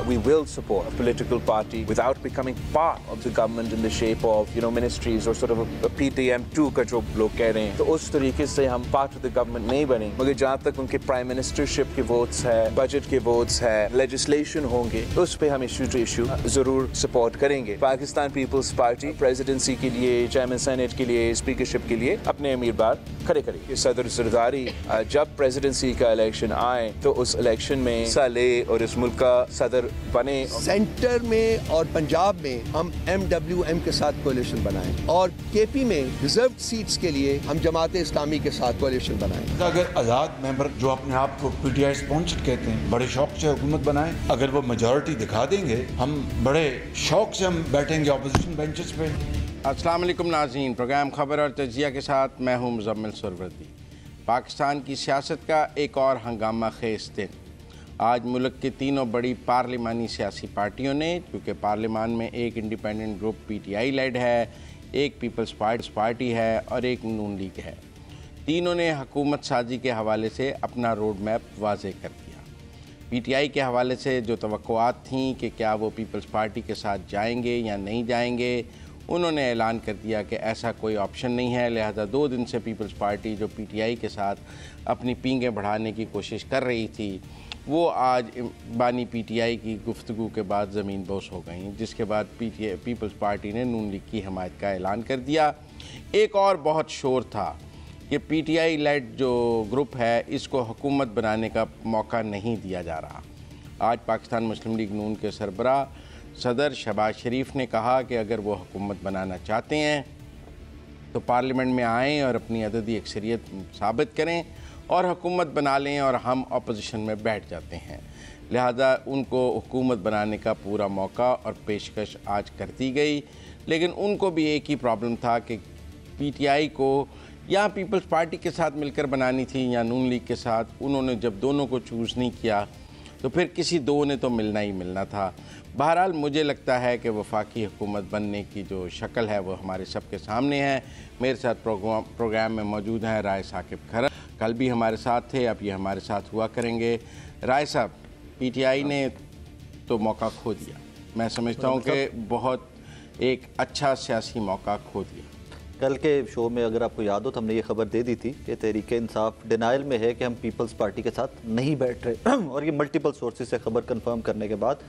we will support a political party without becoming part of the government in the shape of, ministries or sort of a PTM2 का जो लोग कह रहे हैं, तो उस तरीके से हम part of the government नहीं बने। मगर जहाँ तक उनके प्राइम मिनिस्टरशिप के वोट्स है, बजट के वोट्स है, लेजिस्लेशन होंगे, तो उस पे हम इशू टू इशू जरूर सपोर्ट करेंगे। पाकिस्तान पीपल्स पार्टी प्रेसिडेंसी के लिए, चेयरमैन सेनेट के लिए, स्पीकरशिप के लिए अपने उम्मीदवार खड़े करेंगे। सदर जरदारी जब प्रेसिडेंसी का इलेक्शन आए तो उस इलेक्शन में हिस्सा ले और इस मुल्क का सदर बने। सेंटर में और पंजाब में हम MWM के साथ कोalition बनाएं और KP में रिजर्व सीट्स के लिए हम जमात इस्लामी के साथ कोalition बनाएं। अगर आजाद मेंबर जो अपने आप को PTI स्पॉन्सर्ड कहते हैं बड़े शौक से हुकूमत बनाएं, अगर वो मेजॉरिटी दिखा देंगे हम बड़े शौक से हम बैठेंगे ऑपोजिशन बेंचेस पे। अस्सलाम वालेकुम नाज़रीन, प्रोग्राम खबर और तजिया के साथ मैं हूं मुज़म्मिल सुरवरदी। पाकिस्तान की सियासत का एक और हंगामा खेज दिन। आज मुल्क की तीनों बड़ी पार्लिमानी सियासी पार्टियों ने, क्योंकि पार्लिमान में एक इंडिपेंडेंट ग्रुप PTI लेड है, एक पीपल्स पार्टी है और एक नून लीग है, तीनों ने हुकूमत साजी के हवाले से अपना रोड मैप वाज़े कर दिया। PTI के हवाले से जो तवक्कुआत थीं कि क्या वो पीपल्स पार्टी के साथ जाएंगे या नहीं जाएंगे, उन्होंने ऐलान कर दिया कि ऐसा कोई ऑप्शन नहीं है। लिहाजा 2 दिन से पीपल्स पार्टी जो PTI के साथ अपनी पींगें बढ़ाने की कोशिश कर रही थी, वो आज बानी PTI की गुफ्तगू के बाद ज़मीन बोस हो गई, जिसके बाद पीपल्स पार्टी ने नून लीग की हमायत का ऐलान कर दिया। एक और बहुत शोर था कि PTI लेड जो ग्रुप है इसको हुकूमत बनाने का मौका नहीं दिया जा रहा। आज पाकिस्तान मुस्लिम लीग नून के सरबराह सदर शहबाज शरीफ ने कहा कि अगर वो हुकूमत बनाना चाहते हैं तो पार्लियामेंट में आएँ और अपनी अददी अक्सरियत साबित करें और हुकूमत बना लें और हम अपोजिशन में बैठ जाते हैं। लिहाजा उनको हुकूमत बनाने का पूरा मौका और पेशकश आज कर दी गई। लेकिन उनको भी एक ही प्रॉब्लम था कि PTI को या पीपल्स पार्टी के साथ मिलकर बनानी थी या नून लीग के साथ। उन्होंने जब दोनों को चूज़ नहीं किया तो फिर किसी दो ने तो मिलना ही मिलना था। बहरहाल मुझे लगता है कि वफाकी हुकूमत बनने की जो शक्ल है वो हमारे सबके सामने है। मेरे साथ प्रोग्राम में मौजूद हैं राय साकिब खरर, कल भी हमारे साथ थे, अब ये हमारे साथ हुआ करेंगे। राय साहब, PTI ने तो मौका खो दिया, मैं समझता हूँ कि बहुत एक अच्छा सियासी मौका खो दिया। कल के शो में अगर आपको याद हो तो हमने ये खबर दे दी थी कि तहरीक इंसाफ डिनाइल में है कि हम पीपल्स पार्टी के साथ नहीं बैठ रहे और ये मल्टीपल सोर्सेज से खबर कंफर्म करने के बाद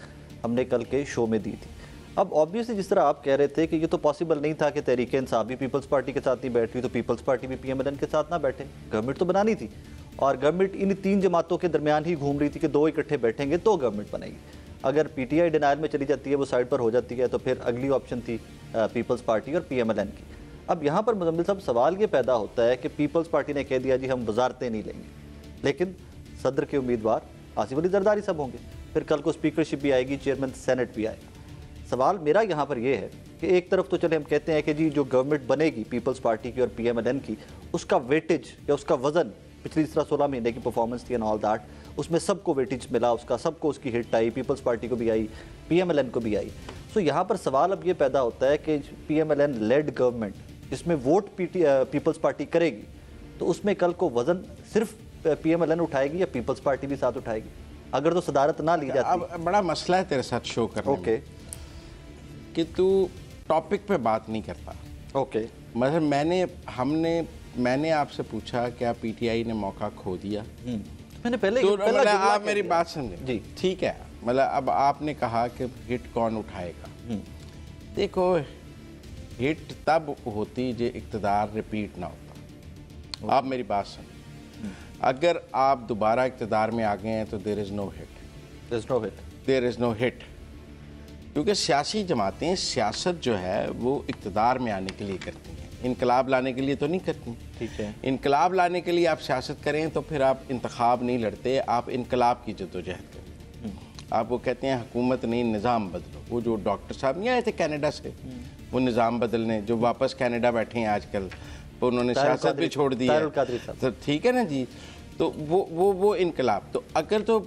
हमने कल के शो में दी थी। अब ऑब्वियसली जिस तरह आप कह रहे थे कि ये तो पॉसिबल नहीं था कि तहरीक इंसाफ भी पीपल्स पार्टी के साथ नहीं बैठ रही तो पीपल्स पार्टी भी PMLN के साथ ना बैठे। गवर्नमेंट तो बनानी थी और गवर्नमेंट इन 3 जमातों के दरमियान ही घूम रही थी कि 2 इकट्ठे बैठेंगे तो गवर्नमेंट बनेगी। अगर PTI डिनाइल में चली जाती है, वो साइड पर हो जाती है, तो फिर अगली ऑप्शन थी पीपल्स पार्टी और PMLN की। अब यहाँ पर मुजम्मिल साहब सवाल ये पैदा होता है कि पीपल्स पार्टी ने कह दिया जी हम वजारतें नहीं लेंगे, लेकिन सदर के उम्मीदवार आसिफ अली जरदारी साहब होंगे, फिर कल को स्पीकरशिप भी आएगी, चेयरमैन सेनेट भी आएगा। सवाल मेरा यहाँ पर यह है कि एक तरफ तो चले हम कहते हैं कि जी जो गवर्नमेंट बनेगी पीपल्स पार्टी की और PMLN की, उसका वेटेज या उसका वजन पिछली 16 महीने की परफॉर्मेंस थी एंड ऑल दैट, उसमें सबको वेटेज मिला, उसका सबको उसकी हिट आई, पीपल्स पार्टी को भी आई, PMLN को भी आई। सो यहाँ पर सवाल अब ये पैदा होता है कि PMLN लेड गवर्नमेंट जिसमें वोट पीपल्स पार्टी करेगी, तो उसमें कल को वजन सिर्फ PMLN उठाएगी या पीपल्स पार्टी भी साथ उठाएगी, अगर तो सदारत ना ली जाती। अब बड़ा मसला है तेरे साथ शो करने में कि तू टॉपिक पे बात नहीं करता। मतलब मैंने आपसे पूछा क्या PTI ने मौका खो दिया? मैंने पहले तो मतलब आप मेरी बात समझे जी, ठीक है। मतलब अब आपने कहा कि हिट कौन उठाएगा। देखो, हिट तब होती जो इक़्तिदार रिपीट ना होता। आप मेरी बात सुन, अगर आप दोबारा इक़्तिदार में आ गए हैं तो देयर इज़ नो हिट, क्योंकि सियासी जमातें सियासत जो है वो इक़्तिदार में आने के लिए करती हैं, इनकलाब लाने के लिए तो नहीं करती। ठीक है, इनकलाब लाने के लिए आप सियासत करें तो फिर आप इंतखाब नहीं लड़ते, आप इनकलाब की जद्दोजहद करें। आप वो कहते हैं हुकूमत नहीं निज़ाम बदलो। वो जो डॉक्टर साहब नहीं आए थे कनाडा से, वो निज़ाम बदलने, जो वापस कनाडा बैठे हैं आजकल, तो उन्होंने सियासत भी छोड़ दी है, तो ठीक है ना जी। तो वो इनकलाब, तो अगर तो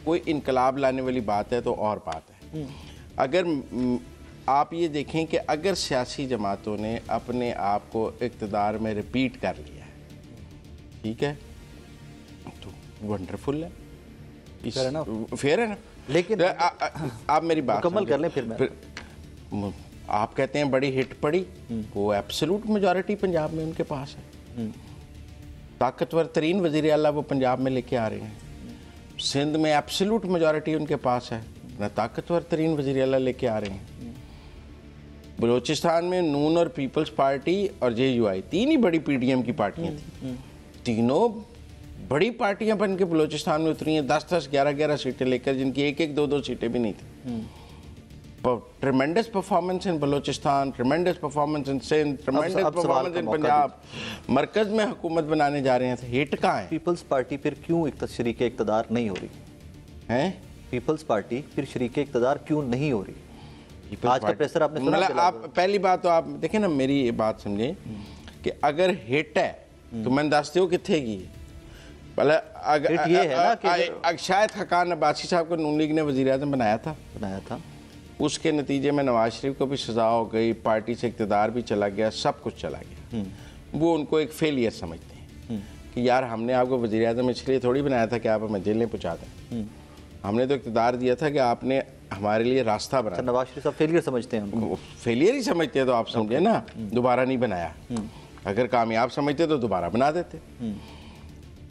कोई इनकलाब लाने वाली बात है तो और बात है। अगर आप ये देखें कि अगर सियासी जमातों ने अपने आप को इक़्तिदार में रिपीट कर लिया है, ठीक है, तो वंडरफुल है, फेयर है ना। लेकिन आप मेरी बात मुकम्मल कर लें फिर आप कहते हैं बड़ी हिट पड़ी, वो एब्सोल्यूट मेजॉरिटी पंजाब में उनके पास है। ताकतवर तरीन वज़ीर आला वो पंजाब में लेके आ रहे हैं। सिंध में एब्सोल्यूट मेजॉरिटी उनके पास है, ना ताकतवर तरीन वज़ीर आला लेके आ रहे हैं। बलूचिस्तान में नून और पीपल्स पार्टी और JUI तीन ही बड़ी PDM की पार्टियां थी, तीनों बड़ी पार्टियां बन के बलूचिस्तान में उतरी हैं 10-10, 11-11 सीटें लेकर, जिनकी 1-1, 2-2 सीटें भी नहीं थी। Tremendous performance in Balochistan, tremendous performance in Sindh, tremendous performance in Punjab. मरकज में हुकूमत बनाने जा रहे हैं, तो हिट कहाँ है? पीपल्स पार्टी फिर क्यों शरीक इक़्तिदार नहीं हो रही है? पीपल्स पार्टी फिर शरीक इक़्तिदार क्यों नहीं हो रही? आज का प्रेशर आपने सुना? मतलब आप पहली बात तो आप देखें ना, मेरी ये बात समझें कि अगर हिट है तो मैंने दसते हो कितने की अगर शायद खकान अब्बासी साहब को नून लीग ने वज़ीर आज़म बनाया था, उसके नतीजे में नवाज शरीफ को भी सजा हो गई, पार्टी से इक़्तिदार भी चला गया, सब कुछ चला गया। वो उनको एक फेलियर समझते हैं कि यार हमने आपको वज़ीर आज़म इसलिए थोड़ी बनाया था कि आप हमें जेल में पहुँचा दें, हमने तो इक़्तिदार दिया था कि आपने हमारे लिए रास्ता बनाया। नवाज शरीफ साहब फेलियर समझते हैं उनको? फेलियर ही समझते हैं तो आप समझे ना, दोबारा नहीं बनाया। अगर कामयाब समझते तो दोबारा बना देते।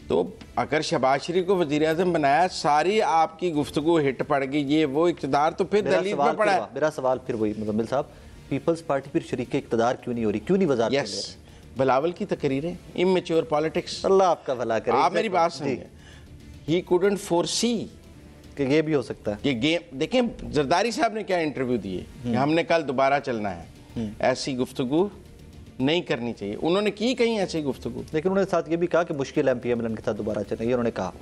तो अगर शहबाज शरीफ को वज़ीर आज़म बनाया, सारी आपकी गुफ्तगू हिट पड़ गई, ये वो इक़्तिदार तो फिर दलील में पड़ा है। मेरा सवाल फिर वही मुज़म्मिल साहब, पीपल्स पार्टी फिर शरीक इक़्तिदार क्यों नहीं हो रही, क्यों नहीं वज़ारत? यस, बिलावल की तकरीरें, इमेच्योर पॉलिटिक्स। अल्लाह आपका भला करे। आप मेरी बात सुनिए, ही कुडंट फोरसी कि ये भी हो सकता है कि गेम। देखें जरदारी साहब ने क्या इंटरव्यू दिए कि हमने कल दोबारा चलना है, ऐसी गुफ्तगू नहीं करनी चाहिए। उन्होंने की कहीं ऐसी गुफ्तगू, लेकिन उन्होंने साथ ये भी कहा कि मुश्किल MPMLN के साथ दोबारा चलना, ये उन्होंने कहा।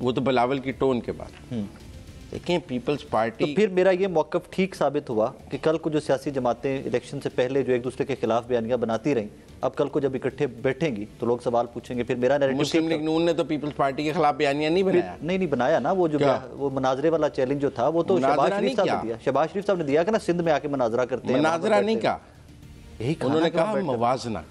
वो तो बिलावल की टोन के बाद। देखें पीपल्स पार्टी, तो फिर मेरा ये मौक़िफ़ ठीक साबित हुआ कि कल को जो सियासी जमातें इलेक्शन से पहले जो एक दूसरे के खिलाफ बयानियां बनाती रहीं, अब कल को जब इकट्ठे बैठेंगे तो लोग सवाल पूछेंगे। फिर मेरा नैरेटिव, मुस्लिम लीग नून ने तो पीपल्स पार्टी के खिलाफ बयानियां नहीं बनाया। नहीं बनाया ना, वो जो वो मनाजरे वाला चैलेंज जो था वो तो शहबाज शरीफ साहब ने दिया। शहबाज शरीफ साहब ने दिया कि ना सिंध में आके मनाजरा करते हैं। मनाजरा नहीं कहा, यही उन्होंने कहा मवाजना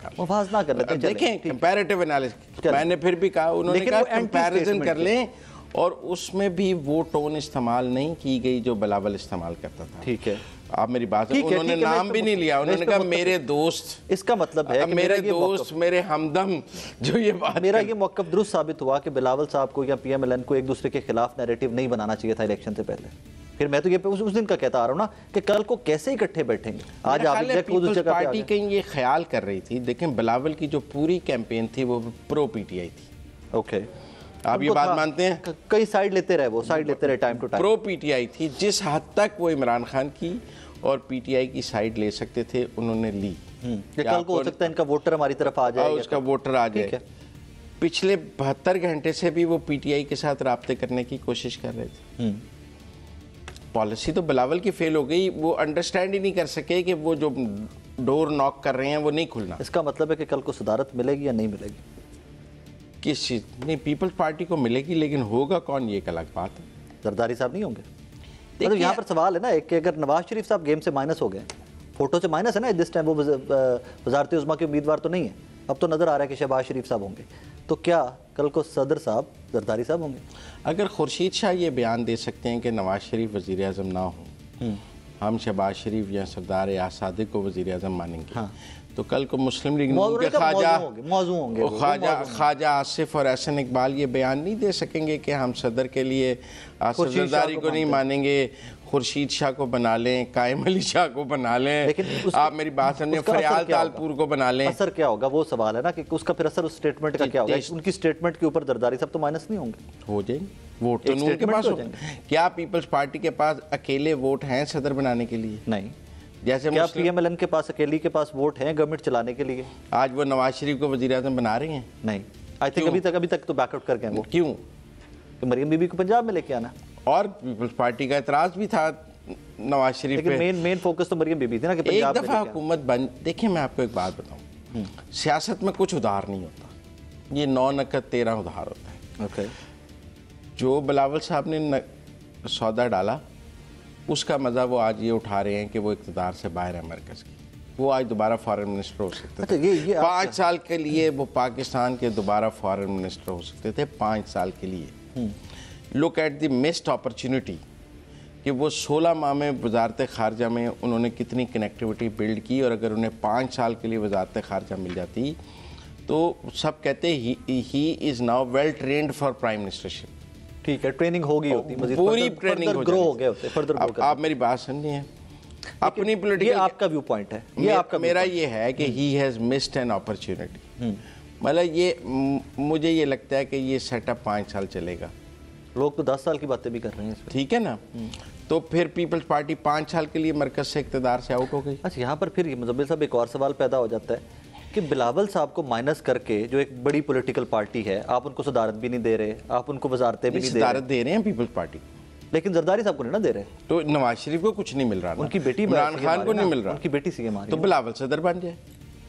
कर लेते हैं। देखें कंपैरेटिव एनालिसिस, मैंने फिर भी कहा, उन्होंने कहा कंपैरिजन कर लें, और उसमें भी वो टोन इस्तेमाल नहीं की गई जो बिलावल इस्तेमाल करता था। ठीक है, आप मेरी बात, उन्होंने नाम भी नहीं लिया, उन्होंने कहा मेरे दोस्त। इसका मतलब है कि मेरे दोस्त, मेरे हमदम, जो ये बात, मेरा ये मौक़िफ़ दुरुस्त साबित हुआ कि बिलावल साहब को या PMLN को एक दूसरे के खिलाफ नैरेटिव नहीं बनाना चाहिए था इलेक्शन से पहले। फिर मैं तो ये उस दिन का कहता आ रहा हूँ ना कि कल को कैसे इकट्ठे बैठेंगे। आज आप पीपल्स पार्टी कहीं ये ख्याल कर रही थी, देखें बिलावल की जो पूरी कैंपेन थी वो प्रो PTI थी। ओके, आप ये बात मानते हैं? कई साइड लेते रहे, वो साइड लेते रहे time to time. Pro PTI थी, जिस हद तक वो इमरान खान की और PTI की साइड ले सकते थे उन्होंने ली। कल को हो सकता है इनका वोटर हमारी तरफ आ जाए, उसका वोटर आ जाए। पिछले 72 घंटे से भी वो PTI के साथ राब्ते करने की कोशिश कर रहे थे। पॉलिसी तो बिलावल की फेल हो गई, वो अंडरस्टैंड ही नहीं कर सके कि वो जो डोर नॉक कर रहे हैं वो नहीं खुलना। इसका मतलब है कि कल को सदारत मिलेगी या नहीं मिलेगी? किस चीज़ नहीं, पीपल्स पार्टी को मिलेगी, लेकिन होगा कौन ये एक अलग बात है। जरदारी साहब नहीं होंगे? मतलब यहाँ पर सवाल है ना एक कि अगर नवाज शरीफ साहब गेम से माइनस हो गए, फोटो से माइनस है ना दिस टाइम, वो वज़ारत उज़्मा के उम्मीदवार तो नहीं है, अब तो नज़र आ रहा है कि शहबाज शरीफ साहब होंगे, तो क्या कल को सदर साहब जरदारी साहब होंगे? अगर खुर्शीद शाह ये बयान दे सकते हैं कि नवाज शरीफ वज़ीर आज़म ना हो, हम शहबाज शरीफ या सरदार या सादिक को वज़ीर आज़म मानेंगे, हाँ। तो कल को मुस्लिम लीग के ख्वाजा आसिफ और एहसन इकबाल ये बयान नहीं दे सकेंगे कि हम सदर के लिए आसिफ जरदारी को नहीं मानेंगे, खुर्शीद शाह को बना लें, कायम अली शाह को बना लें, लेकिन आप मेरी बात समझें, फरियाल तालपुर को बना लें। असर क्या होगा वो सवाल है ना कि उसका फिर असर उस स्टेटमेंट का क्या होगा? उनकी स्टेटमेंट के ऊपर जरदारी साहब तो माइनस नहीं होंगे, हो जाएंगे। वोट तो नून के पास हो जाएंगे। क्या पीपल्स पार्टी के पास अकेले वोट हैं सदर बनाने के लिए? नहीं। जैसे क्या PMLN के पास अकेली के पास वोट हैं गवर्नमेंट चलाने के लिए? आज वो नवाज शरीफ को वज़ीर आज़म बना रही हैं? नहीं, आई थिंक अभी तक तो बैकआउट कर गए वो। क्यों? कि मरियम बीबी को पंजाब में लेके आना, और पीपल्स पार्टी का एतराज़ भी था नवाज शरीफ पे। मेन फोकस तो मरियम बीबी थी ना कि पंजाब एक दफ़ा हुकूमत बन। देखिए मैं आपको एक बात बताऊँ, सियासत में कुछ उधार नहीं होता, ये 9 नकद 13 उधार होता है। ओके, जो बिलावल साहब ने सौदा डाला उसका मज़ा वो आज ये उठा रहे हैं कि वो इक़्तिदार से बाहर है मरकज़ की, वो आज दोबारा फॉरेन मिनिस्टर हो सकते थे। ये 5 साल के लिए वो पाकिस्तान के दोबारा फॉरेन मिनिस्टर हो सकते थे, 5 साल के लिए। Look at the missed opportunity कि वो 16 माह में वजारत ख़ारजा में उन्होंने कितनी कनेक्टिविटी बिल्ड की, और अगर उन्हें 5 साल के लिए वजारत ख़ारजा मिल जाती तो सब कहते he is now well trained for prime ministership. ठीक है, ट्रेनिंग होगी होती, पूरी ट्रेनिंग हो ग्रो हो गए होते, फर्दर ग्रो। आप मेरी बात समझिए, अपनी पॉलिटिकल, ये आपका व्यू पॉइंट है, ये आपका मेरा ये है कि he has missed an opportunity. मतलब ये मुझे ये लगता है कि ये सेटअप 5 साल चलेगा। लोग तो 10 साल की बातें भी कर रहे हैं, ठीक है ना। तो फिर पीपल्स पार्टी 5 साल के लिए मरकज से इक़्तिदार से आउट हो गई। अच्छा, यहाँ पर फिर मुज़म्मिल साहब एक और सवाल पैदा हो जाता है कि बिलावल साहब को माइनस करके जो एक बड़ी पॉलिटिकल पार्टी है, आप उनको सदारत भी नहीं दे रहे, आप उनको वजारतें भी नहीं दे रहे। सदारत दे रहे हैं पीपल्स पार्टी, लेकिन जरदारी साहब को नहीं ना दे रहे। तो नवाज शरीफ को कुछ नहीं मिल रहा, उनकी बेटी इमरान खान को नहीं मिल रहा, उनकी बेटी सीएम आ रही तो है। बिलावल सदर बन जाए।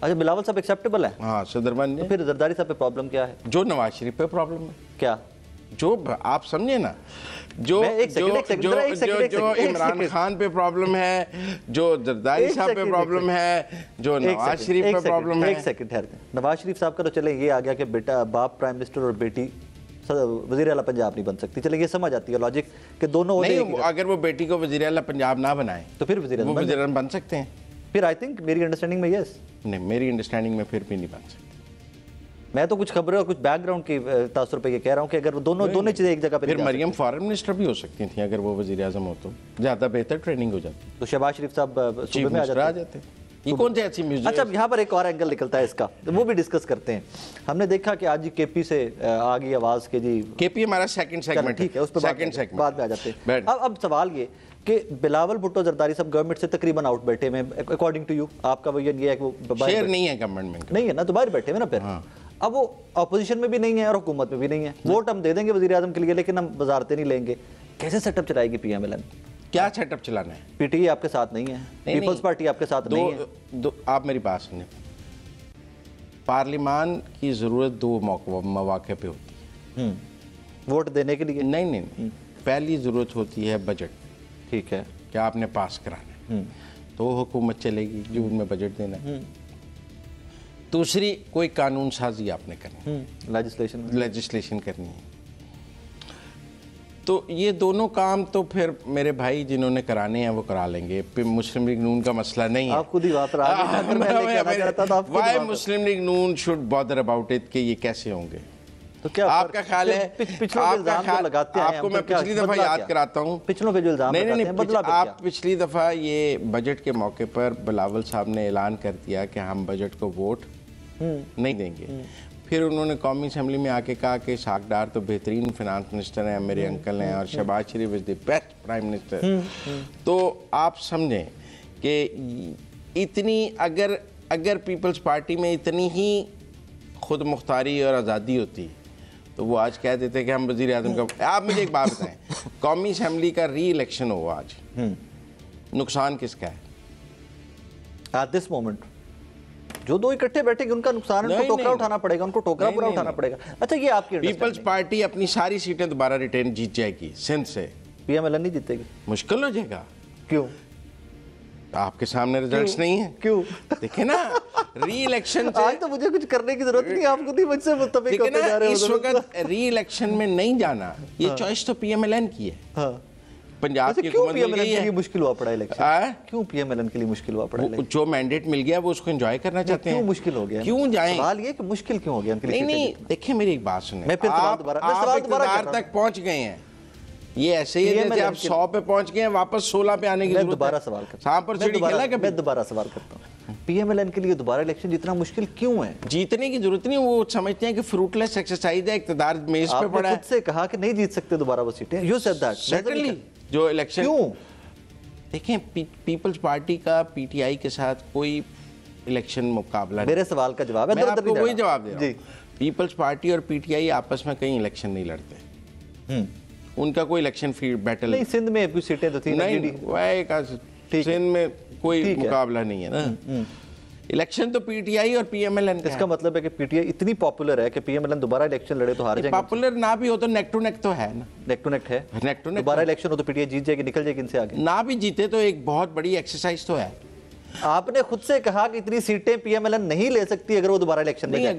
अच्छा, बिलावल साहब एक्सेप्टेबल है? हाँ, सदर बन तो जाए। फिर जरदारी साहब पे प्रॉब्लम क्या है? जो नवाज शरीफ पे प्रॉब्लम है, क्या जो आप समझे ना, जो इमरान खान पे प्रॉब्लम है, जो जरदारी साहब पे प्रॉब्लम है, जो नवाज शरीफ पे प्रॉब्लम है। एक सेकंड ठहरते। नवाज शरीफ साहब का तो चले ये आ गया कि बेटा बाप प्राइम मिनिस्टर और बेटी वज़ीर आला पंजाब नहीं बन सकती, चले ये समझ आती है लॉजिक कि दोनों नहीं, अगर वो बेटी को वज़ीर आला पंजाब ना बनाए तो फिर वज़ीर आला बन सकते हैं। फिर आई थिंक मेरी अंडरस्टैंडिंग में यस। नहीं, मेरी अंडरस्टैंडिंग में फिर भी नहीं बन सकते। मैं तो कुछ खबरें और कुछ बैकग्राउंड की तासुर पे ये कह रहा हूँ कि अगर वो दोनों चीज़ें एक जगह पे फिर मरियम फॉरेन मिनिस्टर भी हो सकती थी अगर वो वज़ीर आज़म हो तो ज़्यादा बेहतर ट्रेनिंग हो जाती। तो शहबाज शरीफ साहब चीफ मिनिस्टर आ जाते। ये कौन सी ऐसी म्यूजिक? अच्छा, यहाँ पर एक और एंगल निकलता है इसका, वो भी डिस्कस करते हैं। हमने देखा कि आज जी केपी से आ गई आवाज़ के जी, केपी हमारा सेकंड सेगमेंट, ठीक है, उस पर सेकंड सेगमेंट बाद में आ जाते हैं। अब सवाल ये कि बिलावल भुट्टो जरदारी साहब गवर्नमेंट से तकरीबन आउट बैठे में, अकॉर्डिंग टू यू, आपका विजन ये है कि वो शेयर नहीं है गवर्नमेंट में, नहीं है ना, तो बाहर बैठे हुए ना। फिर अब वो अपोजिशन में भी नहीं है और हुकूमत में भी नहीं है। वोट हम दे देंगे वज़ीर आज़म के लिए, लेकिन हम वजारतें नहीं लेंगे। कैसे सेटअप चलाएगी पीएमएलएन? क्या सेटअप चलाना है? पीटीआई आपके साथ नहीं है, पीपल्स पार्टी आपके साथ नहीं है। आप मेरी बात सुनिए, पार्लियामान की जरूरत 2 मौके पे होती है वोट देने के लिए। नहीं, पहली जरूरत होती है बजट। ठीक है, क्या आपने पास कराना है तो हुकूमत चलेगी जून में बजट देना है। दूसरी, कोई कानून साजी आपने करनी, लेजिस्लेशन करनी है। तो ये दोनों काम तो फिर मेरे भाई जिन्होंने कराने हैं वो करा लेंगे। मुस्लिम लीग नून का मसला नहीं है। आप खुद ही बात why Muslim league Noon should bother about it कि ये कैसे होंगे? तो क्या आपका ख्याल है? आपको मैं पिछली दफा याद कराता हूँ, पिछलों पे जो इल्जाम आप पिछली दफा ये बजट के मौके पर बिलावल साहब ने ऐलान कर दिया कि हम बजट को वोट नहीं देंगे। फिर उन्होंने कौमी असम्बली में आके कहा कि इसहाक डार तो बेहतरीन फाइनेंस मिनिस्टर हैं, मेरे अंकल हैं, और Shahbaz Sharif is the best prime minister. तो आप समझें कि इतनी अगर पीपल्स पार्टी में इतनी ही खुद मुख्तारी और आज़ादी होती तो वो आज कह देते कि हम वज़ीर आज़म का। आप मुझे एक बात बताएं, कौमी असम्बली का री इलेक्शन हो आज, नुकसान किसका है एट दिस मोमेंट? जो दो इकट्ठे बैठेंगे उनका नुकसान है, उनको टोकरा उठाना पड़ेगा, उनको टोकरा पूरा उठाना पड़ेगा। अच्छा, ये आपकी पीपल्स पार्टी अपनी सारी सीटें दोबारा रिटेन जीत जाएगी सिंध से, पीएमएलएन नहीं जीतेगी? मुश्किल हो जाएगा। क्यों? आपके सामने रिजल्ट्स नहीं है। क्यों? देखे ना, री इलेक्शन आज तो मुझे कुछ करने की जरूरत नहीं, आप खुद ही मुझसे मुत्तफिक होते जा रहे हो। इस वक्त री इलेक्शन में नहीं जाना, ये चॉइस तो पीएमएलएन की है। पंजाब की हुकूमत मिल गई है, मुश्किल हुआ पड़ा इलेक्शन। क्यों पीएमएलएन के लिए मुश्किल हुआ पड़ा? जो मैंडेट मिल गया वो उसको एंजॉय करना चाहते हैं। क्यों मुश्किल हो गया? क्यों जाएं? सवाल ये कि मुश्किल क्यों हो गया? नहीं, देखिए मेरी एक बात सुनिए, मैं फिर सवाल दोबारा तक पहुंच गए हैं। ये ऐसे ही है जैसे आप 100 पे पहुंच गए हैं, वापस 16 पे आने की जरूरत है। दोबारा सवाल करता हूं, मैं दोबारा सवाल करता हूं, पीएमएलएन के लिए दोबारा इलेक्शन जितना मुश्किल क्यों है? जीतने की जरूरत नहीं, वो समझते हैं कि फ्रूटलेस एक्सरसाइज है, इक़्तिदार मेज पे पड़ा है। खुद से कहा कि नहीं जीत सकते दोबारा वो सीटें, यू सेड दैट। सर्टेनली जो इलेक्शन, क्यों? देखें, पीपल्स पार्टी का पीटीआई के साथ कोई इलेक्शन मुकाबला नहीं। मेरे सवाल का जवाब है, मैं आपको वही जवाब दे रहा हूं। पीपल्स पार्टी और पीटीआई आपस में कहीं इलेक्शन नहीं लड़ते, उनका कोई इलेक्शन बैटल नहीं। सिंध में कुछ सीटें तो थी नहीं, सिंध में कोई मुकाबला नहीं है ना। इलेक्शन तो पीटीआई और पीएमएलएन का। इसका मतलब है कि पीटीआई इतनी पॉपुलर है कि पीएमएलएन दोबारा इलेक्शन लड़े तो हार जाएंगे। पॉपुलर ना भी हो तो नेक टू नेक तो है ना। नेक टू नेक है, नेक टू नेक। दोबारा इलेक्शन हो तो पीटीआई जीत जाएगी, निकल जाएगी इनसे आगे। ना भी जीते तो एक बहुत बड़ी एक्सरसाइज तो है। आपने खुद से कहा कि इतनी सीटें पीएमएलएन नहीं ले सकती अगर वो दोबारा इलेक्शन में जाए।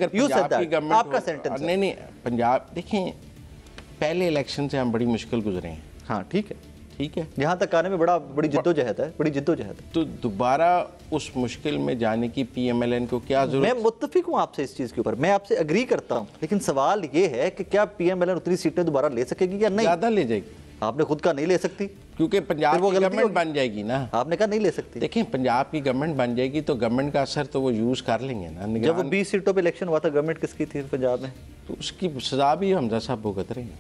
आपका सेंटेंस नहीं, पंजाब देखें, पहले इलेक्शन से हम बड़ी मुश्किल गुजरे हैं। हाँ ठीक है, ठीक है, यहाँ तक आने में बड़ी जिद्दोजहद है, बड़ी जिद्दोजहद है। तो दोबारा उस मुश्किल में जाने की PMLN को क्या जरूरत? मैं मुत्तफिक हूँ आपसे इस चीज़ के ऊपर, मैं आपसे एग्री करता हूँ, लेकिन सवाल ये है कि क्या PMLN उतनी सीटें दोबारा ले सकेगी या नहीं? ज़्यादा ले जाएगी। आपने खुद का नहीं ले सकती, क्योंकि पंजाब की गवर्नमेंट बन जाएगी ना। आपने कहा नहीं ले सकती। देखें, पंजाब की गवर्नमेंट बन जाएगी तो गवर्नमेंट का असर तो वो यूज़ कर लेंगे ना। जब वो 20 सीटों पे इलेक्शन हुआ था, गवर्नमेंट किसकी थी पंजाब में? तो उसकी सजा भी हमजा साहब भुगत रहे हैं।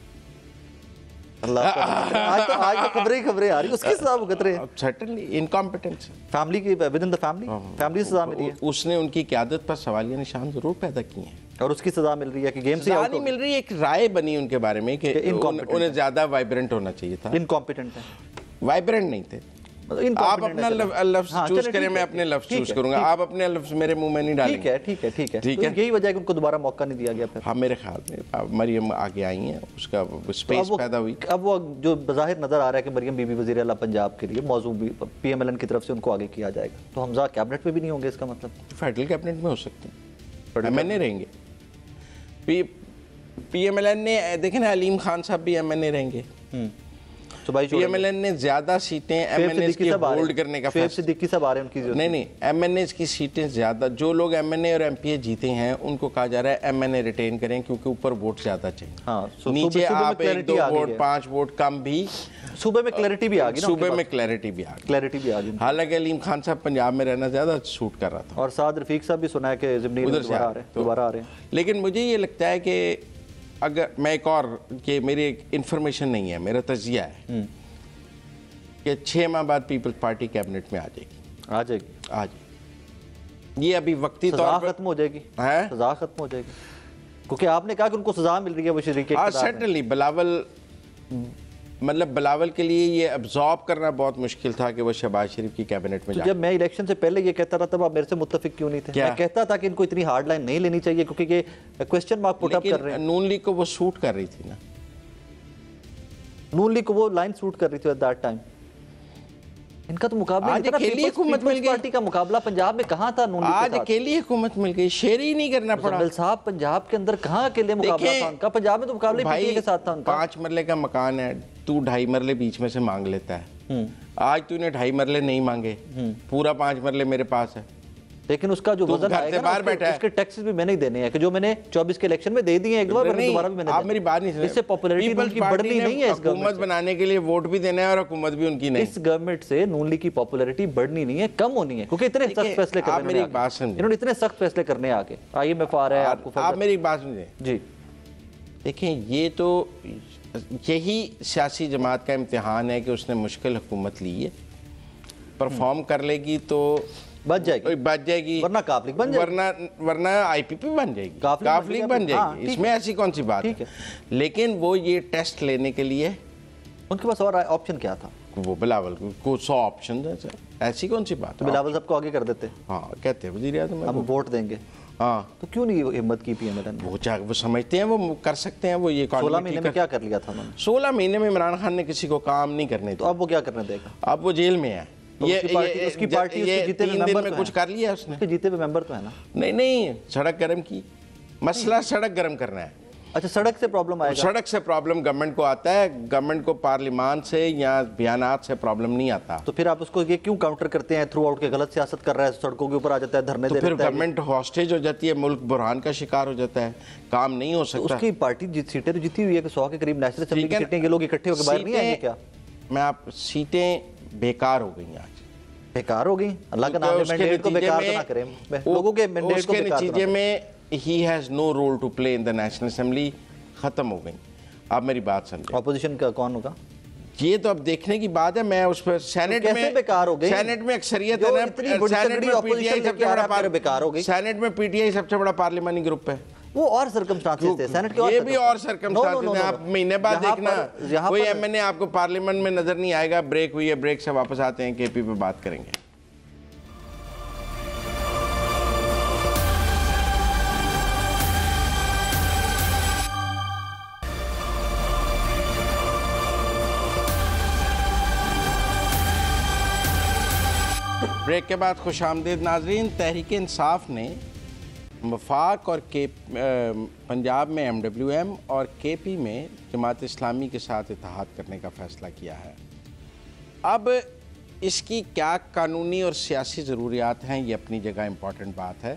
अल्लाह आज तो खबरें आ रही, उसकी सजा भुगत रहे हैं। सर्टेनली इनकॉम्पिटेंस, फैमिली की विद इन द फैमिली सजा मिली है। उसने उनकी क़यादत पर सवालिया निशान जरूर पैदा किए हैं और उसकी सजा मिल रही है कि गेम से आउट नहीं मिल रही है। एक राय बनी उनके बारे में कि उन्हें ज्यादा वाइब्रेंट होना चाहिए था। इनकॉम्पिटेंट है, वाइब्रेंट नहीं थे। आप अपना लफ्ज चूज करें, मैं अपने लफ्ज चूज करूंगा। आप अपने लफ्ज मेरे मुंह में नहीं डालेंगे। ठीक है। यही वजह है कि उनको दोबारा मौका नहीं दिया गया फिर। हाँ, मेरे ख्याल में मरियम आगे आई हैं, उसका स्पेस पैदा हुई। अब वो जो बज़ाहिर नजर आ रहा है कि मरियम बीबी वज़ीर आला पंजाब के लिए मौजू भी PMLN की तरफ से उनको आगे किया जाएगा, तो हमजा कैबिनेट में भी नहीं होंगे, इसका मतलब? फेडरल कैबिनेट में हो सकते हैं, MNA रहेंगे। PMLN ने देखे ना, अलीम खान साहब भी MNA रहेंगे। PMLN ने ज्यादा सीटें MNA की होल्ड करने का फैसला। सिद्दीकी साहब आ रहे हैं उनकी नहीं, MNA की सीटें ज्यादा, जो लोग MNA और MPA जीते हैं उनको कहा जा रहा है MNA रिटेन करें, क्योंकि ऊपर वोट ज्यादा चाहिए। हाँ, नीचे आप 1-2 वोट 5 वोट कम भी, सूबे में क्लैरिटी भी आ गई, सूबे में क्लैरिटी भी आ गई। हालांकि अलीम खान साहब पंजाब में रहना ज्यादा सूट कर रहा था, और साद रफीक साहब भी सुना है कि उधर से दोबारा आ रहे हैं। लेकिन मुझे ये लगता है कि अगर मैं एक और, कि मेरी इंफॉर्मेशन नहीं है, मेरा तजिया है कि 6 माह बाद पीपल्स पार्टी कैबिनेट में आ जाएगी। ये अभी वक्ती तौर पर खत्म हो जाएगी, सजा खत्म हो जाएगी, क्योंकि आपने कहा कि उनको सजा मिल रही है वो शरीक। हाँ, सर्टेनली बिलावल के लिए ये अब्जॉर्ब करना बहुत मुश्किल था कि वो शहबाज शरीफ की कैबिनेट में तो जब मैं इलेक्शन से पहले ये कहता था, तब आप मेरे से मुत्तफिक क्यों नहीं थे? मैं कहता था कि इनको इतनी हार्ड लाइन नहीं लेनी चाहिए, क्योंकि ये क्वेश्चन मार्क पुट अप कर रहे हैं। नून लीग को वो सूट कर रही थी ना, नून लीग को वो लाइन सूट कर रही थी एट दैट टाइम। इनका तो मुकाबला पार्टी का मुकाबला पंजाब में कहाँ था? नून लीग आज अकेली हुकूमत मिल गई, शेर ही नहीं करना पड़ा साहब। पंजाब के अंदर कहाँ अकेले मुकाबला था उनका? पंजाब में तो मुकाबले PTI के साथ था उनका। 5 मरले का मकान है, तू 2.5 मरले बीच में से मांग लेता है। आज तूने 2.5 मरले नहीं मांगे, पूरा 5 मरले मेरे पास है, लेकिन उसका जो वजन आएगा ना, उसके टैक्सेस भी मैंने ही देने हैं, कि जो मैंने 24 के इलेक्शन में दे दिए एक बार, दोबारा भी मैंने। आप मेरी बात नहीं सुने, इससे पॉपुलैरिटी उनकी बढ़नी नहीं है। हुकूमत बनाने के लिए वोट भी देना है और हुकूमत भी उनकी नहीं। इस गवर्नमेंट से नून लीग की पॉपुलैरिटी बढ़नी नहीं है, कम होनी है, क्योंकि इतने सख्त फैसले करने, मेरी बात समझे, इन्होंने इतने सख्त फैसले करने आके IMF आ रहा है आपको। आप मेरी बात समझे जी, देखें, ये तो यही सियासी जमात का इम्तिहान है कि उसने मुश्किल हुकूमत ली है, परफॉर्म कर लेगी तो बच जाएगी, वरना काफ लीग बन जाएगी, वरना IPP बन जाएगी, काफ लीग बन जाएगी। इसमें ऐसी कौन सी बात है? लेकिन वो ये टेस्ट लेने के लिए उनके पास और ऑप्शन क्या था? वो बिलावल को 100 ऑप्शन है, ऐसी कौन सी बात? तो बिलावल सबको आगे कर देते। हाँ, कहते हैं वज़ीर आज़म हम वोट देंगे। हाँ, तो क्यों नहीं हिम्मत की PMLN? वो समझते हैं वो कर सकते हैं। वो ये 16 महीने में क्या कर लिया था उन्होंने? 16 महीने में इमरान खान ने किसी को काम नहीं करने दिया। तो अब वो क्या करने देगा? अब वो जेल में है। तो उसकी पार्टी उसके जीते हुए मेंबर में कुछ कर लिया उसने, जीते हुए मेंबर तो है ना। नहीं, सड़क गर्म की, मसला सड़क गर्म करना है। अच्छा, सड़क से प्रॉब्लम आएगा? सड़क से प्रॉब्लम गवर्नमेंट को आता है, गवर्नमेंट को पार्लियामान से या बयानात से प्रॉब्लम नहीं आता। तो फिर आप उसको ये क्यों काउंटर करते हैं? थ्रू आउट के गलत सियासत कर रहा है, सड़कों के ऊपर आ जाता है, धरने दे देता है। फिर गवर्नमेंट हॉस्टेज हो जाती है, मुल्क बुरहान का शिकार हो जाता है, काम नहीं हो सकता। उसकी पार्टी सीटें तो जीती हुई है, 100 के करीब नेशनल असेंबली की सीटें, ये लोग इकट्ठे होकर बाहर नहीं आएंगे क्या? मैं आप सीटें बेकार हो गई, आज बेकार हो गई। अल्लाह का नाम, मैंडेट को बेकार ना करें, लोगों के मैंडेट को बेकार। नतीजे में ही has no role to play in the national assembly, खत्म हो गई। आप मेरी बात समझे, ऑपोजिशन का कौन होगा ये तो अब देखने की बात है। मैं उस पर सेनेट में बेकार हो गई, सेनेट में अक्सरियत है ना, सेनेट में PTI सबसे बड़ा पार्लियामानी ग्रुप है। वो और सर्कमस्टांसेस थे सेनेट के, ये भी और सर्कमस्टांसेस हैं। आप महीने बाद देखना, कोई MNA आपको पार्लियामेंट में नजर नहीं आएगा। ब्रेक हुई है, ब्रेक से वापस आते हैं, KP पे बात करेंगे। ब्रेक के बाद खुशामदीद नाजरीन। तहरीक इंसाफ ने वफाक और पंजाब में MWM और KP में जमात इस्लामी के साथ इत्तेहाद करने का फ़ैसला किया है। अब इसकी क्या कानूनी और सियासी ज़रूरियात हैं, ये अपनी जगह इम्पॉर्टेंट बात है।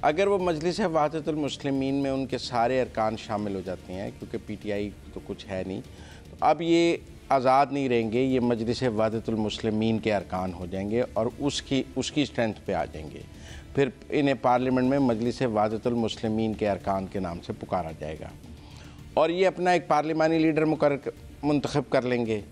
अगर वो मजलिस वहदतुल मुस्लिमीन में उनके सारे अरकान शामिल हो जाते हैं, क्योंकि पीटीआई तो कुछ है नहीं, तो अब ये आज़ाद नहीं रहेंगे, ये मजलिस वहदतुल मुस्लिमीन के अरकान हो जाएंगे और उसकी स्ट्रेंथ पे आ जाएंगे। फिर इन्हें पार्लियामेंट में मजलिस वहदतुल मुस्लिमीन के अरकान के नाम से पुकारा जाएगा और ये अपना एक पार्लिमानी लीडर मुंतखब कर लेंगे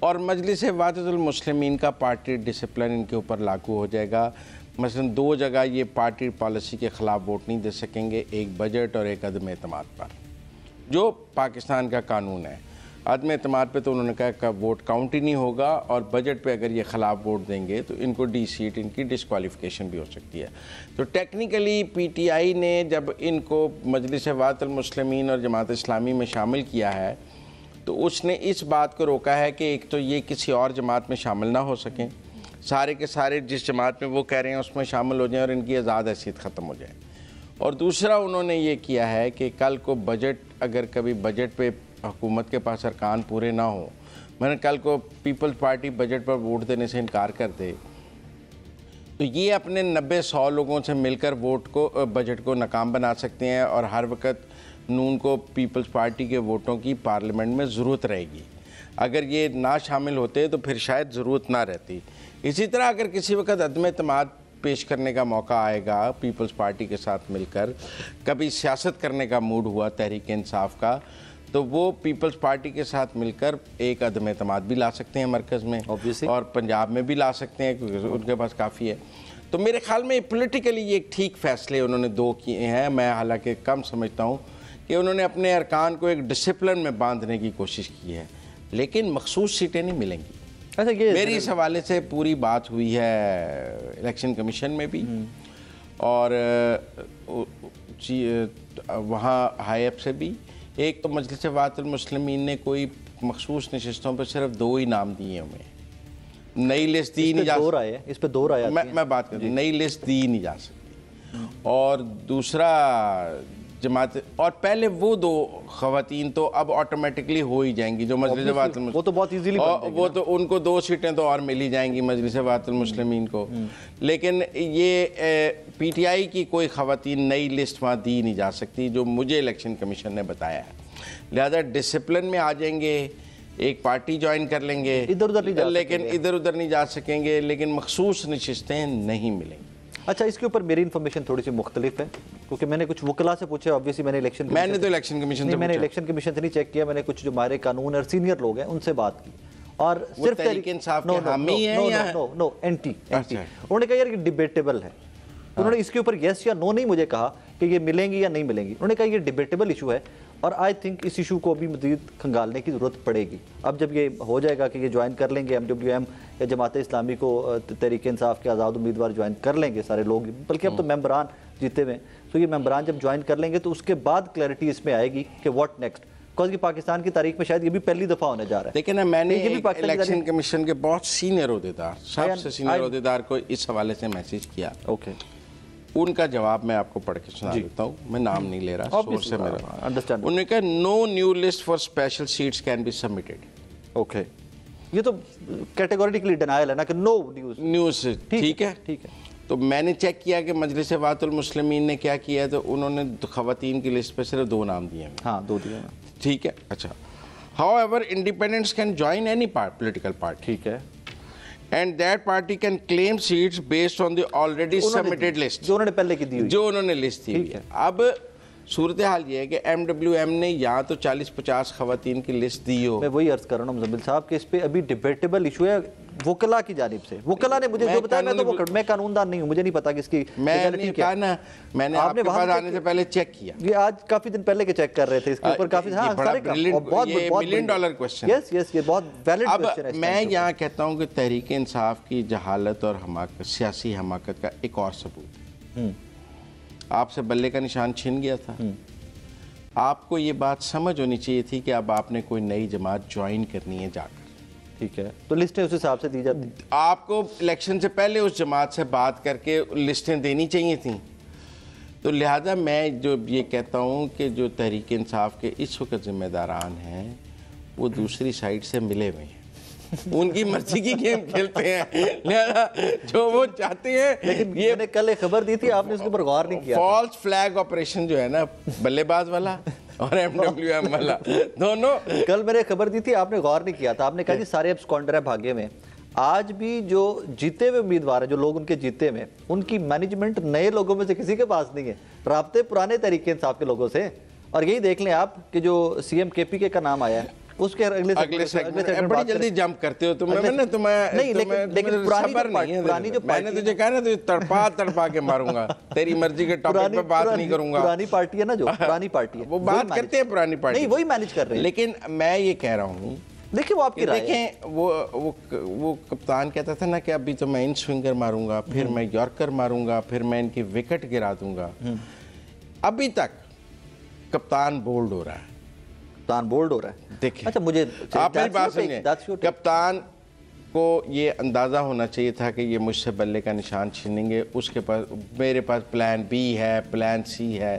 और मजलिस वहदतुल मुस्लिमीन का पार्टी डिसिप्लिन इनके ऊपर लागू हो जाएगा। मसलन 2 जगह ये पार्टी पॉलिसी के ख़िलाफ़ वोट नहीं दे सकेंगे, एक बजट और एक अदम एतमाद पर, जो पाकिस्तान का कानून है। अदम एतमाद पे तो उन्होंने कहा कि वोट काउंट ही नहीं होगा और बजट पे अगर ये ख़िलाफ़ वोट देंगे तो इनको डी सीट, इनकी डिस्क्वालिफिकेशन भी हो सकती है। तो टेक्निकली पीटीआई ने जब इनको मजलिस वहदतुल मुस्लिमीन और जमात इस्लामी में शामिल किया है तो उसने इस बात को रोका है कि एक तो ये किसी और जमात में शामिल ना हो सकें, सारे के सारे जिस जमात में वो कह रहे हैं उसमें शामिल हो जाएं और इनकी आज़ाद हैसियत ख़त्म हो जाए। और दूसरा उन्होंने ये किया है कि कल को बजट, अगर कभी बजट पे हुकूमत के पास अरकान पूरे ना हो, मैंने कल को पीपल्स पार्टी बजट पर वोट देने से इनकार कर दे, तो ये अपने 90-100 लोगों से मिलकर बजट को नाकाम बना सकते हैं और हर वक्त नून को पीपल्स पार्टी के वोटों की पार्लियामेंट में ज़रूरत रहेगी। अगर ये ना शामिल होते तो फिर शायद ज़रूरत ना रहती। इसी तरह अगर किसी वक्त अदम एतमाद पेश करने का मौका आएगा पीपल्स पार्टी के साथ मिलकर, कभी सियासत करने का मूड हुआ तहरीक इंसाफ का, तो वो पीपल्स पार्टी के साथ मिलकर एक अदम एतमाद भी ला सकते हैं मरकज़ में और पंजाब में भी ला सकते हैं क्योंकि उनके पास काफ़ी है। तो मेरे ख्याल में पॉलिटिकली ये ठीक फ़ैसले उन्होंने 2 किए हैं। मैं हालांकि कम समझता हूँ कि उन्होंने अपने अरकान को एक डिसिप्लिन में बांधने की कोशिश की है, लेकिन मखसूस सीटें नहीं मिलेंगी। अच्छा, ये मेरी इस हवाले से पूरी बात हुई है इलेक्शन कमीशन में भी और वहाँ हाईएफ से भी। एक तो मजलिस वहदतुल मुस्लिमीन ने कोई मखसूस नशिस्तों पर सिर्फ 2 ही नाम दिए हुए, नई लिस्ट दी नहीं जा सकती। इस पे 2 राय मैं बात कर रहा हूँ, नई लिस्ट दी नहीं जा सकती। और दूसरा जमात, और पहले वो 2 ख़वातीन तो अब ऑटोमेटिकली हो ही जाएंगी जो मजलिस वहदतुल मुस्लिमीन, वो तो बहुत इजीली वो तो उनको 2 सीटें तो और मिल ही जाएंगी मजलिस वहदतुल मुस्लिमीन को। लेकिन ये पीटीआई की कोई ख़वातीन नई लिस्ट वहाँ दी नहीं जा सकती, जो मुझे इलेक्शन कमीशन ने बताया है। लिहाजा डिसिप्लिन में आ जाएंगे, एक पार्टी ज्वाइन कर लेंगे, इधर उधर नहीं जा सकेंगे, लेकिन मखसूस नशिस्तें नहीं मिलेंगी। अच्छा, इसके ऊपर मेरी इन्फॉर्मेशन थोड़ी सी मुख्तलिफ है क्योंकि मैंने कुछ वकला से पूछा। ऑब्वियसली मैंने इलेक्शन कमीशन से नहीं चेक किया, मैंने कुछ जो हमारे कानून और सीनियर लोग हैं उनसे बात की और सिर्फ तहरीक इंसाफ के हामी हैं या एंटी। उन्होंने कहा यार ये डिबेटेबल है। उन्होंने इसके ऊपर यस या नो नहीं मुझे कहा कि ये मिलेंगी या नहीं मिलेंगी, उन्होंने कहा ये डिबेटेबल इशू है और आई थिंक इस इशू को अभी मज़ीद खंगालने की ज़रूरत पड़ेगी। अब जब ये हो जाएगा कि ये ज्वाइन कर लेंगे MWM या जमात इस्लामी को, तहरीक इंसाफ के आज़ाद उम्मीदवार ज्वाइन कर लेंगे सारे लोग, बल्कि अब तो मेंबरान जीते हुए, तो ये मेंबरान जब ज्वाइन कर लेंगे तो उसके बाद क्लैरिटी इसमें आएगी कि व्हाट नेक्स्ट, बिकॉज पाकिस्तान की तारीख में शायद ये भी पहली दफ़ा होने जा रहा है। लेकिन मैंने इलेक्शन कमीशन के बहुत सीनियर ओहदेदार, सबसे सीनियर ओहदेदार को इस हवाले से मैसेज किया। ओके, उनका जवाब मैं आपको पढ़ के सुना देता हूँ, मैं नाम नहीं ले रहा, सोर्स से मेरा अंडरस्टैंड। उन्होंने कहा no new list for special seats can be submitted. Okay, ये तो कैटेगोरिकली डिनायल है ना कि नो न्यूज़। ठीक है। तो मैंने चेक किया कि मजलिस वहदतुल मुस्लिमीन ने क्या किया, तो उन्होंने ख़वातीन की लिस्ट पे सिर्फ 2 नाम दिए हैं। हाँ, 2 दिए। ठीक है। अच्छा, however independents can join any political party. ठीक है। And that party can claim seats based on the already submitted list, जो उन्होंने पहले की दी हुई, जो उन्होंने लिस्ट दी है। अब सूरत हाल ये है कि MWM ने यहाँ तो 40-50 ख़वातीन की लिस्ट दी हो। मैं वही अर्ज कर रहा हूँ मुज़म्मिल साहब कि इस पे अभी डिबेटेबल इशू है वकला की जानिब से। वकला ने मुझे जो बताया, मैं कानूनदान नहीं हूँ, मुझे नहीं पता कि इसकी मैंने कहा ना, मैंने आपके पास आने से पहले चेक किया। ये आज काफी दिन पहले के चेक कर रहे थे इसके ऊपर काफी। हाँ, बहुत $1 मिलियन क्वेश्चन। यस, ये बहुत वैलिड क्वेश्चन है। मैं यहाँ कहता हूँ कि तहरीक इंसाफ की जहालत और हमाकत, सियासी हमाकत का एक और सबूत, आपसे बल्ले का निशान छिन गया था। आपको ये बात समझ होनी चाहिए थी कि अब आपने कोई नई जमात ज्वाइन करनी है जाकर। ठीक है, तो लिस्टें उस हिसाब से दी जाती। आपको इलेक्शन से पहले उस जमात से बात करके लिस्टें देनी चाहिए थी। तो लिहाजा मैं जो ये कहता हूँ कि जो तहरीक इंसाफ के इस वक्त जिम्मेदारान हैं वो दूसरी साइड से मिले हुए हैं। उनकी मर्जी की गेम खेलते हैं, लिहाजा जो वो चाहते हैं। लेकिन ये मैंने कल एक खबर दी थी, आपने उसके ऊपर गौर नहीं किया। फॉल्स फ्लैग ऑपरेशन जो है ना, बल्लेबाज वाला और MWM वाला दोनों। कल मैंने खबर दी थी, आपने गौर नहीं किया था। आपने कहा जी सारे एब्सकॉन्डर है भागे में। आज भी जो जीते हुए उम्मीदवार है, जो लोग उनके जीते में, उनकी मैनेजमेंट नए लोगों में से किसी के पास नहीं है, राब्ते पुराने तरीके इंसाफ के लोगों से। और यही देख लें आप कि जो CM KPK का नाम आया है, उसके अगले सेगमेंट बड़ी जल्दी जंप करते हो तुम। मैंने तुम्हें नहीं, लेकिन पुरानी जो मैंने तुझे कहा ना, तुझे तड़पा के मारूंगा, तेरी मर्जी के टॉपिक पे बात नहीं करूंगा। पुरानी पार्टी है ना, जो पुरानी पार्टी है, वो बात करते हैं पुरानी पार्टी, नहीं वही मैनेज कर रहे हैं। लेकिन मैं ये कह रहा हूँ, देखिए वो आपकी राय है। देखें, वो कप्तान कहता था ना कि अभी तो मैं इन स्विंगर मारूंगा, फिर मैं यॉर्कर मारूंगा, फिर मैं इनकी विकेट गिरा दूंगा। अभी तक कप्तान बोल्ड हो रहा है, कप्तान बोल्ड हो रहा है। देखिए, अच्छा मुझे आप मेरी बात सुनिए, कप्तान को ये अंदाज़ा होना चाहिए था कि ये मुझसे बल्ले का निशान छीनेंगे। उसके पास, मेरे पास प्लान B है, प्लान C है,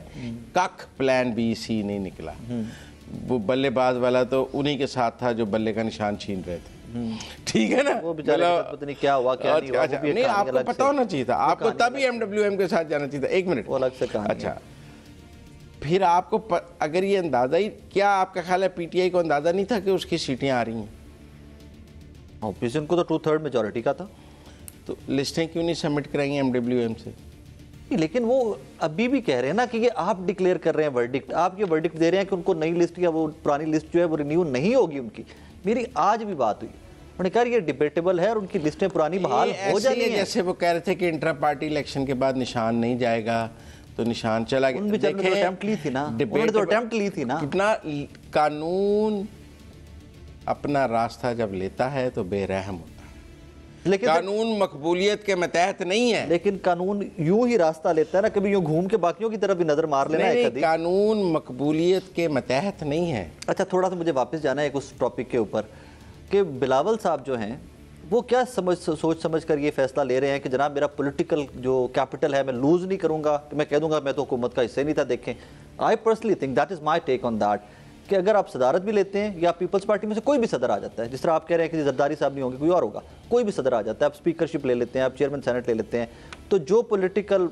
कख प्लान B C नहीं निकला। वो बल्लेबाज वाला तो उन्हीं के साथ था जो बल्ले का निशान छीन रहे थे, ठीक है ना। वो बेचारे पता नहीं क्या हुआ क्या नहीं हुआ। अच्छा, नहीं आपको पता होना चाहिए था, आपको तभी MWM के साथ जाना चाहिए था। एक मिनट, वो अलग से कहानी। अच्छा, फिर आपको अगर ये अंदाजा ही, क्या आपका ख्याल है PTI को अंदाजा नहीं था कि उसकी सीटें आ रही हैं? ऑपोजिशन को तो 2/3 मेजॉरिटी का था, तो लिस्टें क्यों नहीं सबमिट कराई MWM से? लेकिन वो अभी भी कह रहे हैं ना कि ये आप डिक्लेयर कर रहे हैं वर्डिक्ट, आप ये वर्डिक्ट दे रहे हैं कि उनको नई लिस्ट या वो पुरानी लिस्ट जो है वो रिन्यू नहीं होगी उनकी। मेरी आज भी बात हुई, उन्होंने कहा ये डिबेटेबल है और उनकी लिस्टें पुरानी बहाल हो जानी है। जैसे वो कह रहे थे कि इंट्रा पार्टी इलेक्शन के बाद निशान नहीं जाएगा, तो निशान चला गया। उन्होंने अटेम्प्ट ली थी ना, उन्होंने तो अटेम्प्ट ली थी ना। कितना कानून अपना रास्ता जब लेता है तो बेरहम होता है, लेकिन कानून मकबूलियत के मतहत नहीं है। लेकिन कानून यूं ही रास्ता लेता है ना, कभी यूं घूम के बाकियों की तरफ भी नजर मार लेना है कभी। कानून मकबूलियत के मतहत नहीं है। अच्छा, थोड़ा सा मुझे वापस जाना है उस टॉपिक के ऊपर कि बिलावल साहब जो हैं वो क्या सोच समझ कर ये फैसला ले रहे हैं कि जनाब मेरा पॉलिटिकल जो कैपिटल है मैं लूज नहीं करूंगा, कि मैं कह दूंगा मैं तो हुकूमत का हिस्सा नहीं था। देखें, I personally think that is my take on that कि अगर आप सदारत भी लेते हैं या पीपल्स पार्टी में से कोई भी सदर आ जाता है, जिस तरह आप कह रहे हैं कि जरदारी साहब नहीं होंगे, कोई और होगा, कोई भी सदर आ जाता है, आप स्पीकरशिप ले लेते हैं, आप चेयरमैन सेनेट ले लेते हैं, तो जो पॉलिटिकल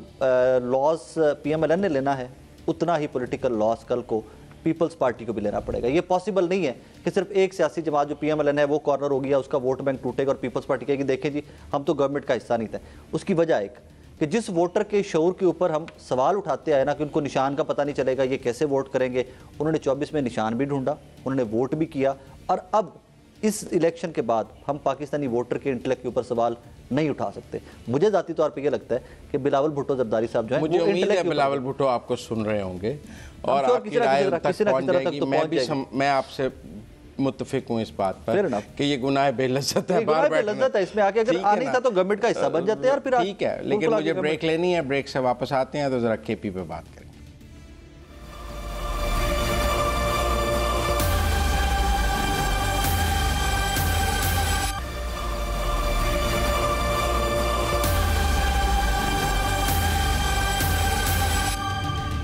लॉस PMLN ने लेना है उतना ही पॉलिटिकल लॉस कल को पीपल्स पार्टी को भी लेना पड़ेगा। ये पॉसिबल नहीं है कि सिर्फ एक सियासी जमात जो PMLN है वो कॉर्नर हो गया, उसका वोट बैंक टूटेगा और पीपल्स पार्टी कहेगी देखें जी हम तो गवर्नमेंट का हिस्सा नहीं थे। उसकी वजह एक कि जिस वोटर के शऊर के ऊपर हम सवाल उठाते आए ना कि उनको निशान का पता नहीं चलेगा, ये कैसे वोट करेंगे, उन्होंने 24 में निशान भी ढूंढा, उन्होंने वोट भी किया, और अब इस इलेक्शन के बाद हम पाकिस्तानी वोटर के इंटेलेक्ट के ऊपर सवाल नहीं उठा सकते। मुझे जाती तौर पे ये लगता है कि बिलावल भुट्टो जरदारी साहब जो है, मुझे उम्मीद है बिलावल भुट्टो आपको सुन रहे होंगे और आपकी राय उन तक पहुंच जाएगी। मैं आपसे मुत्तफिक हूँ इस बात पर कि ये गुनाह बेलज़्ज़त है, बार बेलज़्ज़त है। इसमें आके अगर आनी था तो गवर्नमेंट का हिस्सा बन जाते हैं। फिर ठीक है, लेकिन मुझे ब्रेक लेनी है, ब्रेक से वापस आते हैं तो जरा KP पे बात करें।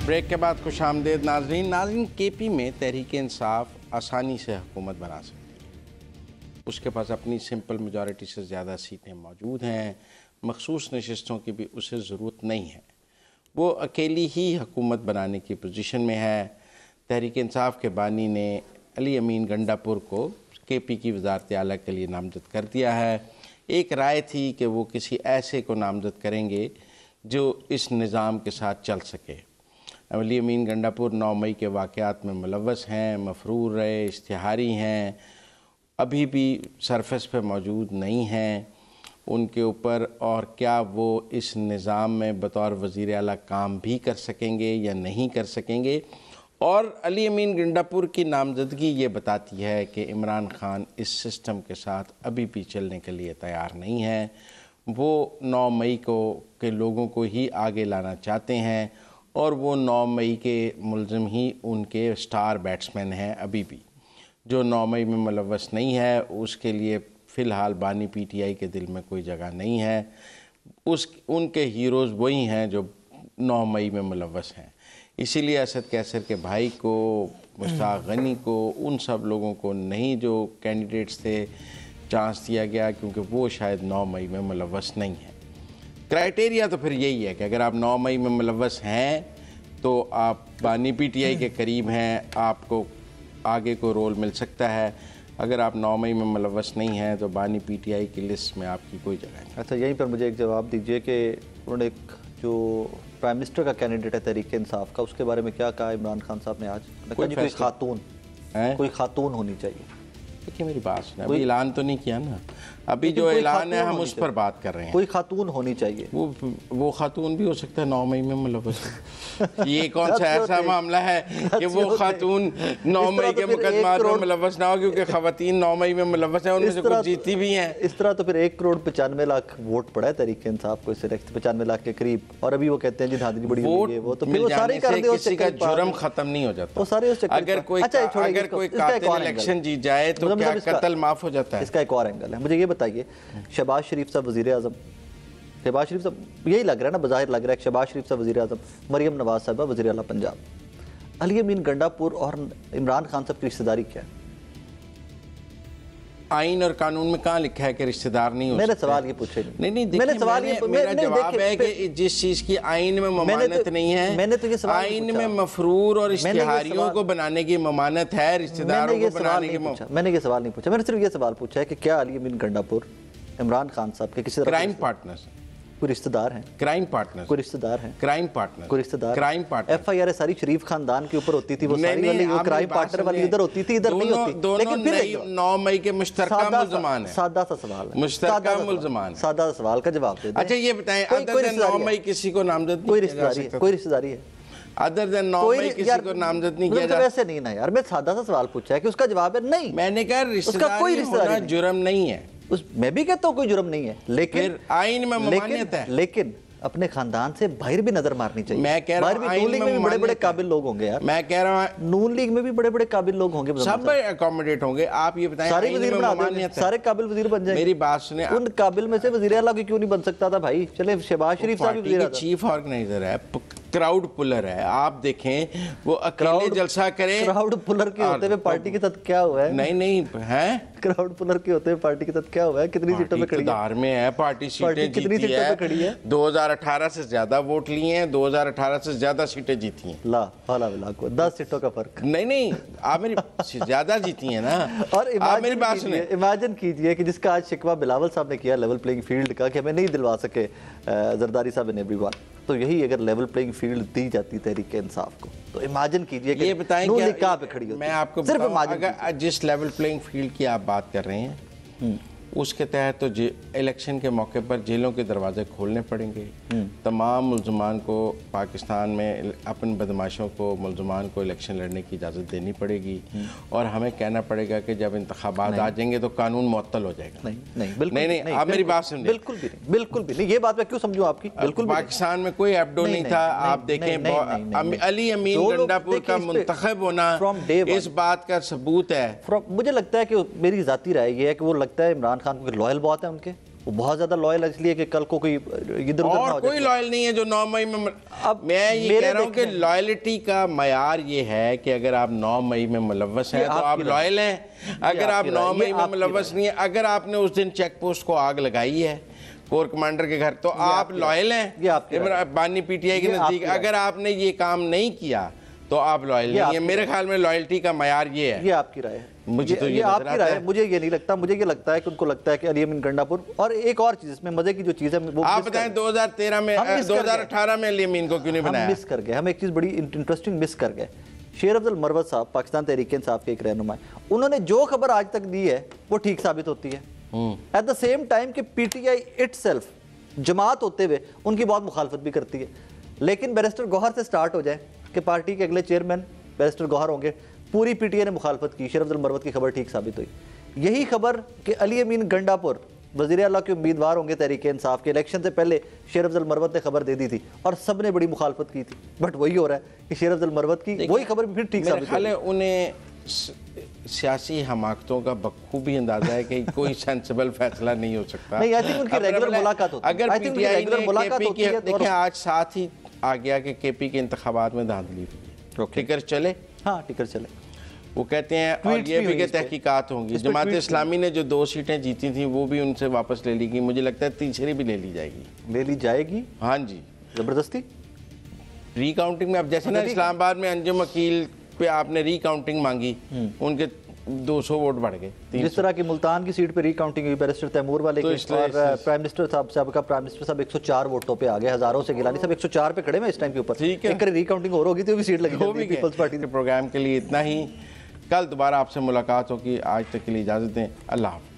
ब्रेक के बाद खुशामदीद नाज़रीन। KP में तहरीक इंसाफ आसानी से हुकूमत बना सकती है, उसके पास अपनी सिंपल मेजॉरिटी से ज़्यादा सीटें मौजूद हैं, मखसूस नशस्तों की भी उसे ज़रूरत नहीं है, वो अकेली ही हुकूमत बनाने की पोजीशन में है। तहरीक इंसाफ के बानी ने अली अमीन गंडापुर को KP की वज़ारत आला के लिए नामज़द कर दिया है। एक राय थी कि वो किसी ऐसे को नामज़द करेंगे जो इस निज़ाम के साथ चल सके। अली अमीन गंडापुर 9 मई के वाक़यात में मुलव्वस हैं, मफरूर रहे, इश्तिहारी हैं, अभी भी सरफेस पे मौजूद नहीं हैं उनके ऊपर, और क्या वो इस निज़ाम में बतौर वज़ीर आला काम भी कर सकेंगे या नहीं कर सकेंगे। और अली अमीन गंडापुर की नामज़दगी ये बताती है कि इमरान ख़ान इस सिस्टम के साथ अभी भी चलने के लिए तैयार नहीं है। वो 9 मई को के लोगों को ही आगे लाना चाहते हैं और वो 9 मई के मुलज़िम ही उनके स्टार बैट्समैन हैं। अभी भी जो 9 मई में मुलव्वस नहीं है उसके लिए फ़िलहाल बानी PTI के दिल में कोई जगह नहीं है। उनके हीरोज़ वही हैं जो 9 मई में मुलव्वस हैं। इसीलिए असद कैसर के भाई को, मुश्ताक गनी को, उन सब लोगों को नहीं जो कैंडिडेट्स थे चांस दिया गया क्योंकि वो शायद 9 मई में मुलव्वस नहीं है। क्राइटेरिया तो फिर यही है कि अगर आप 9 मई में मुलव्वस हैं तो आप बानी PTI के करीब हैं, आपको आगे को रोल मिल सकता है। अगर आप 9 मई में मुलव्वस नहीं हैं तो बानी PTI की लिस्ट में आपकी कोई जगह नहीं। अच्छा, यहीं पर मुझे एक जवाब दीजिए कि उन्होंने एक जो प्राइम मिनिस्टर का कैंडिडेट है तहरीक इंसाफ का, उसके बारे में क्या कहा इमरान खान साहब ने आज? कोई खातून कोई खातून होनी चाहिए। देखिए मेरी बात सुना, अभी ऐलान तो नहीं किया ना, अभी जो ऐलान है हम उस पर बात कर रहे हैं। कोई खातून होनी चाहिए। वो खातून भी हो सकता है 9 मई में मुलव्वस हो। ये कौन सा ऐसा मामला है कि वो खातून 9 मई के मुकदमात में मुलव्वस ना हो, क्योंकि खवातीन 9 मई में मुलव्वस हैं, उनमें से कुछ जीती भी हैं। इस तरह तो फिर 1,95,00,000 वोट पड़ा है तहरीक इंसाफ को, 95 लाख के करीब, और अभी वो कहते हैं जी धांधली बड़ी हुई है, वो तो फिर वो सारे कर दे, किसी का जुर्म खत्म नहीं हो जाता। वो सारे अगर कोई कातिल इलेक्शन जीत जाए तो क्या कत्ल माफ हो जाता है? इसका एक और एंगल है। मुझे ये बताइए, शहबाज शरीफ साहब वज़ीर आज़म, शहबाज शरीफ साहब, यही लग रहा है ना, बज़ाहिर लग रहा है कि शहबाज शरीफ साहब वज़ीर आज़म, मरियम नवाज साहबा वज़ीर आला पंजाब, अली अमीन गंडापुर और इमरान खान साहब की रिश्तेदारी क्या है? आइन और कानून में कहाँ लिखा है कि रिश्तेदार नहीं हो? मैंने सवाल ये पूछे नहीं, मैंने सवाल मेरा जवाब है कि जिस चीज़ की आइन में ममानत नहीं है, मैंने तो ये सवाल आइन में मफरूर और इश्तिहारियों को बनाने की ममानत है, रिश्तेदारों को बनाने की। मैंने ये सवाल नहीं पूछा, मैंने सिर्फ ये सवाल पूछा है कि क्या अली अमीन गंडापुर इमरान खान साहब के किसी क्राइम पार्टनर्स, कोई रिश्तेदार हैं? क्राइम पार्टनर, कोई रिश्तेदार हैं? क्राइम पार्टनर, कोई रिश्तेदार, क्राइम पार्टनर। FIR सारी शरीफ खानदान के ऊपर होती थी, वो सारी वाली वो क्राइम पार्टनर वाली इधर होती थी, इधर नहीं होती। लेकिन फिर 9 मई के मुश्तरका मुल्ज़मान है। सादा सा सवाल है, मुश्तरका मुल्ज़मान, सादा सा सवाल का जवाब दे। अच्छा ये बताएं, अदर देन 9 मई किसी को नामजद कोई रिश्तेदारी है? कोई रिश्तेदारी है अदर देन 9 मई किसी को नामजद नहीं किया? वैसे नहीं ना यार, मैं सादा सा सवाल पूछा है कि उसका जवाब है नहीं। मैंने कहा रिश्तेदारी होना जुर्म नहीं है। मैं भी कहता हूँ कोई जुर्म नहीं है, लेकिन आइन में ममानियत है। लेकिन अपने खानदान से बाहर भी नजर मारनी चाहिए। मैं कह रहा हूं नून लीग में भी बड़े बड़े काबिल लोग होंगे यार। मैं कह रहा हूं नून लीग में भी बड़े बड़े काबिल लोग होंगे, सब अकोमोडेट होंगे। आप ये बताएं, सारे वजीर बना देंगे, सारे काबिल वजीर बन जाएंगे। मेरी बात सुने, उन काबिल में से वजीर आला क्यों नहीं बन सकता था भाई? चले शहबाज शरीफ साहब भी वजीर चीफ ऑर्गेनाइजर है, क्राउड पुलर है। आप देखें वो अकेले जलसा करें। क्राउड पुलर के होते हुए पार्टी के साथ क्या हुआ है? नहीं है, क्राउड पुलर के होते हुए पार्टी के साथ क्या हुआ है? कितनी सीटों पे खड़ी है? में है पार्टी, सीटें कितनी सीटों पे खड़ी है? 2018 से ज्यादा वोट लिए हैं, 2018 से ज्यादा सीटें जीती हैं। ला वाला विला को 10 सीटों का फर्क। नहीं आप मेरी ज्यादा जीती हैं ना। और आप मेरी बात सुने, इमेजिन कीजिए कि जिसका आज शिकवा बिलावल साहब ने किया लेवल प्लेइंग फील्ड का, कि हमें नहीं दिलवा सके जरदारी साहब ने एवरीवन, तो यही अगर लेवल प्लेइंग फील्ड दी जाती तहरीक इंसाफ को, तो इमेजिन कीजिए कि ये बताएं कहाँ पे खड़ी होती। मैं आपको सिर्फ अगर जिस लेवल प्लेइंग फील्ड की आप बात कर रहे हैं उसके तहत तो इलेक्शन के मौके पर जेलों के दरवाजे खोलने पड़ेंगे। तमाम मुल्ज़मान को पाकिस्तान में अपने बदमाशों को मुल्ज़मान को इलेक्शन लड़ने की इजाज़त देनी पड़ेगी, और हमें कहना पड़ेगा कि जब इंतखाबात आ जाएंगे तो कानून मुअत्तल हो जाएगा। नहीं, आप मेरी बात सुनिए। बिल्कुल भी नहीं, ये बात मैं क्यों समझूं आपकी? बिल्कुल पाकिस्तान में कोई एब्डो नहीं था। आप देखें अली अमीन गंडापुर का मुंतखब होना इस बात का सबूत है। मुझे लगता है कि मेरी ज़ाती राय ये है कि वो लगता है इमरान खान को लॉयल बहुत है उनके, वो बहुत ज्यादा लॉयल है, इसलिए कि कल को कोई इधर उधर और कोई लॉयल नहीं है जो 9 मई में। अब मैं ये कह रहा हूँ कि लॉयल्टी का मयार ये है कि अगर आप 9 मई में मुलव्वस हैं तो आप लॉयल हैं। अगर आप 9 मई में मुलव्वस नहीं है, अगर आपने उस दिन चेक पोस्ट को आग लगाई है कोर कमांडर के घर, तो आप लॉयल हैं बानी PTI के नजदीक। अगर आपने ये काम नहीं किया तो आप लॉयल नहीं है। मेरे ख्याल में लॉयल्टी का मयार ये है। ये आपकी राय है, मुझे तो ये आपकी राय है, मुझे ये नहीं लगता। मुझे ये लगता है कि उनको लगता है कि अली अमीन गंडापुर, और एक और चीज इसमें मजे की जो चीज है वो आप बताएं 2013 में 2018 में अली अमीन को क्यों नहीं बनाया? मिस कर गए हम, एक चीज बड़ी इंटरेस्टिंग मिस कर गए। शेर अफजल मरवत साहब पाकिस्तान तहरीक इंसाफ के एक रहनुमा, उन्होंने जो खबर आज तक दी है वो ठीक साबित होती है। एट द सेम टाइम कि PTI इटसेल्फ जमात होते हुए उनकी बहुत मुखालफत भी करती है। लेकिन बैरिस्टर गौहर से स्टार्ट हो जाए कि पार्टी के अगले चेयरमैन बैरिस्टर गौहर होंगे, पूरी PTI ने मुखालफत की, शेर अफजल मरवत की खबर ठीक साबित हुई। यही खबर कि अली अमीन गंडापुर वज़ीर आला के उम्मीदवार होंगे तहरीक इंसाफ के, इलेक्शन से पहले शेर अफजल मरवत ने खबर दे दी थी और सब ने बड़ी मुखालफत की थी। बट वही हो रहा है कि शेर अफजल मरवत की वही खबर फिर ठीक साबित हुई। उन्हें सियासी हमाकतों का बखूबी अंदाजा है कि कोई सेंसिबल फैसला नहीं हो सकता। नहीं, आई थिंक उनकी रेगुलर मुलाकात होती है। अगर PTI ने देखिए आज साथ ही आ गया कि KP के इंतखाबात में धांधली हुई, टिकर चले। हाँ, टिकर चले। वो कहते हैं और Tweets ये भी भी हुई कि इस पे। तहकीकात होंगी। इस पे जमात tweets इस्लामी ने जो 2 सीटें जीती थी वो भी उनसे वापस ले ली गई, मुझे लगता है तीसरी भी ले ली जाएगी। ले ली जाएगी हाँ जी, जबरदस्ती रिकाउंटिंग में। अब जैसे ना इस्लामाबाद में अंजुम वकील पे आपने रिकाउंटिंग मांगी, उनके 200 वोट बढ़ गए। जिस तरह की मुल्तान की सीट पे रिकाउंटिंग हुई बैरिस्टर तैमूर वाले तो की, इसलिए- और प्राइम मिनिस्टर साहब सबका प्राइम मिनिस्टर साहब 104 वोटों पे आ गए, हजारों से गिलानी सब 104 पे खड़े में इस टाइम के ऊपर। ठीक है। एक रिकाउंटिंग और होगी तो भी सीट लगी वो जाती भी है पीपल्स पार्टी के प्रोग्राम के लिए इतना ही। कल दोबारा आपसे मुलाकात होगी, आज तक के लिए इजाज़त दें। अल्लाह हाफ़िज़।